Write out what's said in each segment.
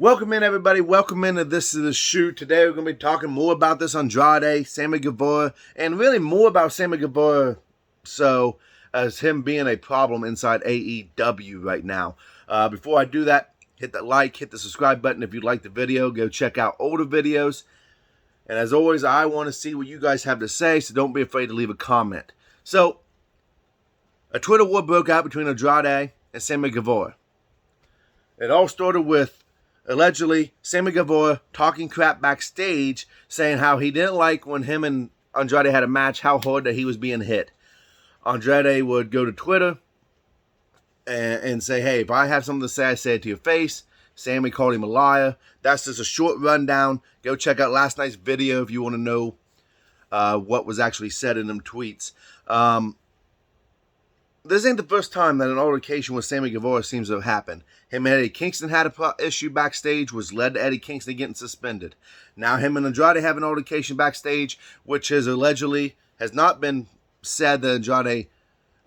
Welcome in, everybody. Welcome into This Is the Shoot. Today we're going to be talking more about this Andrade, Sammy Guevara, and really more about Sammy Guevara as him being a problem inside AEW right now. Before I do that, hit that like, hit the subscribe button if you like the video. Go check out older videos. And as always, I want to see what you guys have to say, so don't be afraid to leave a comment. So, a Twitter war broke out between Andrade and Sammy Guevara. It all started with allegedly Sammy Guevara talking crap backstage, saying how he didn't like when him and Andrade had a match, how hard that he was being hit. Andrade would go to Twitter and say, hey, if I have something to say, I say it to your face. Sammy called him a liar. That's just a short rundown. Go check out last night's video if you want to know what was actually said in them tweets. This ain't the first time that an altercation with Sammy Guevara seems to have happened. Him and Eddie Kingston had an issue backstage, which led to Eddie Kingston getting suspended. Now him and Andrade have an altercation backstage, which has not been said that Andrade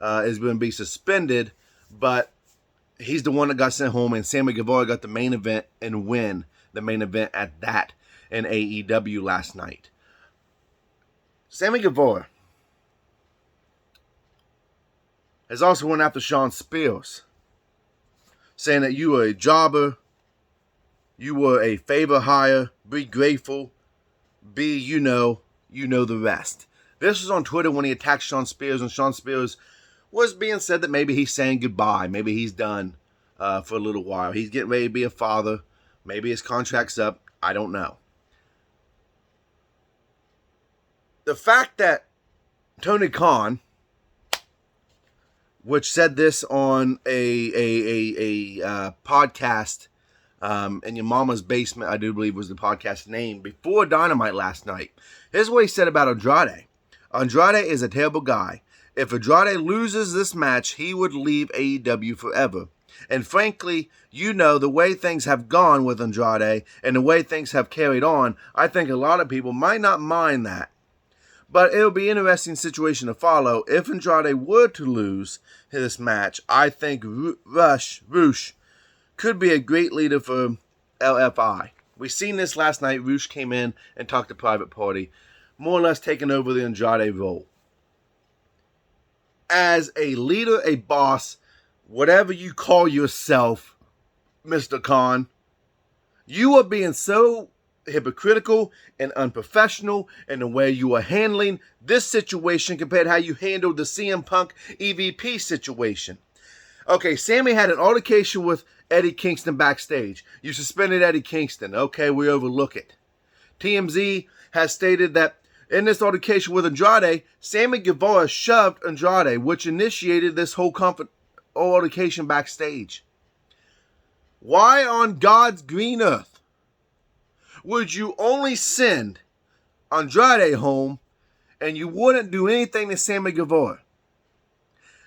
is going to be suspended, but he's the one that got sent home, and Sammy Guevara got the main event and win the main event at that in AEW last night. Sammy Guevara has also went after Shawn Spears, saying that you were a jobber, you were a favor hire, be grateful, you know the rest. This was on Twitter when he attacked Shawn Spears, and Shawn Spears was being said that maybe he's saying goodbye, maybe he's done for a little while. He's getting ready to be a father, maybe his contract's up, I don't know. The fact that Tony Khan, which said this on a podcast in your mama's basement, I do believe was the podcast name, before Dynamite last night. Here's what he said about Andrade. Andrade is a terrible guy. If Andrade loses this match, he would leave AEW forever. And frankly, the way things have gone with Andrade and the way things have carried on, I think a lot of people might not mind that. But it'll be an interesting situation to follow. If Andrade were to lose this match, I think Roosh could be a great leader for LFI. We seen this last night. Roosh came in and talked to Private Party, more or less taking over the Andrade role. As a leader, a boss, whatever you call yourself, Mr. Khan, you are being so hypocritical and unprofessional in the way you are handling this situation compared to how you handled the CM Punk EVP situation. Okay, Sammy had an altercation with Eddie Kingston backstage. You suspended Eddie Kingston. Okay, we overlook it. TMZ has stated that in this altercation with Andrade, Sammy Guevara shoved Andrade, which initiated this whole altercation backstage. Why on God's green earth would you only send Andrade home and you wouldn't do anything to Sammy Guevara?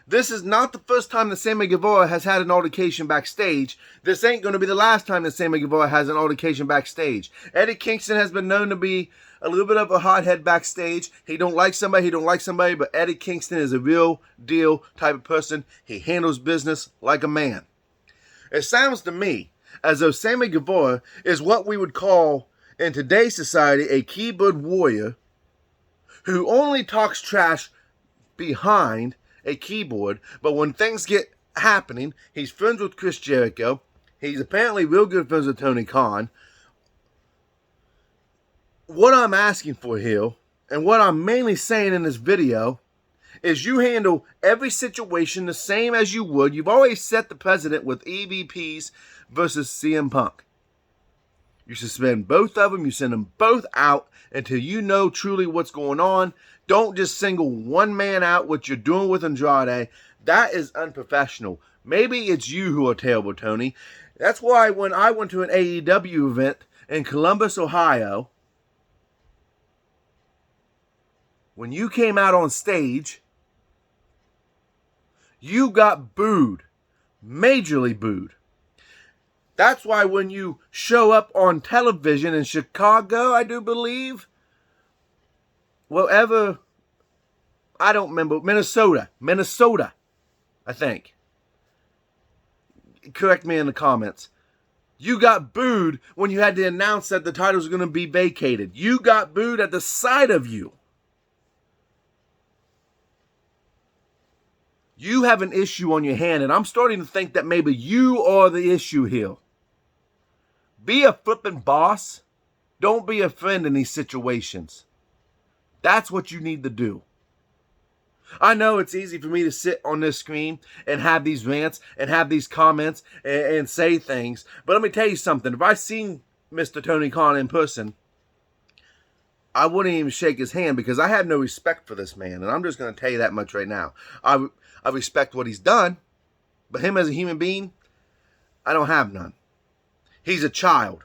This is not the first time that Sammy Guevara has had an altercation backstage. This ain't going to be the last time that Sammy Guevara has an altercation backstage. Eddie Kingston has been known to be a little bit of a hothead backstage. He don't like somebody, but Eddie Kingston is a real deal type of person. He handles business like a man. It sounds to me as though Sammy Guevara is what we would call in today's society a keyboard warrior who only talks trash behind a keyboard, but when things get happening, he's friends with Chris Jericho. He's apparently real good friends with Tony Khan. What I'm asking for here, and what I'm mainly saying in this video, is you handle every situation the same as you would. You've always set the precedent with EVPs versus CM Punk. You suspend both of them. You send them both out until you know truly what's going on. Don't just single one man out, what you're doing with Andrade. That is unprofessional. Maybe it's you who are terrible, Tony. That's why when I went to an AEW event in Columbus, Ohio, when you came out on stage, you got booed. Majorly booed. That's why when you show up on television in Chicago, I do believe, wherever, I don't remember, Minnesota, I think. Correct me in the comments. You got booed when you had to announce that the titles were going to be vacated. You got booed at the sight of you. You have an issue on your hand, and I'm starting to think that maybe you are the issue here. Be a flipping boss. Don't be a friend in these situations. That's what you need to do. I know it's easy for me to sit on this screen and have these rants and have these comments and say things. But let me tell you something. If I seen Mr. Tony Khan in person, I wouldn't even shake his hand because I have no respect for this man. And I'm just going to tell you that much right now. I respect what he's done, but him as a human being, I don't have none. He's a child,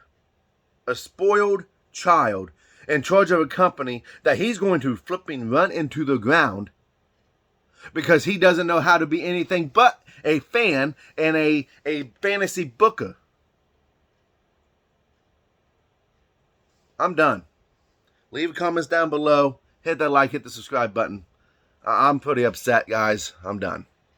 a spoiled child in charge of a company that he's going to flipping run into the ground because he doesn't know how to be anything but a fan and a fantasy booker. I'm done. Leave comments down below. Hit that like, hit the subscribe button. I'm pretty upset, guys. I'm done.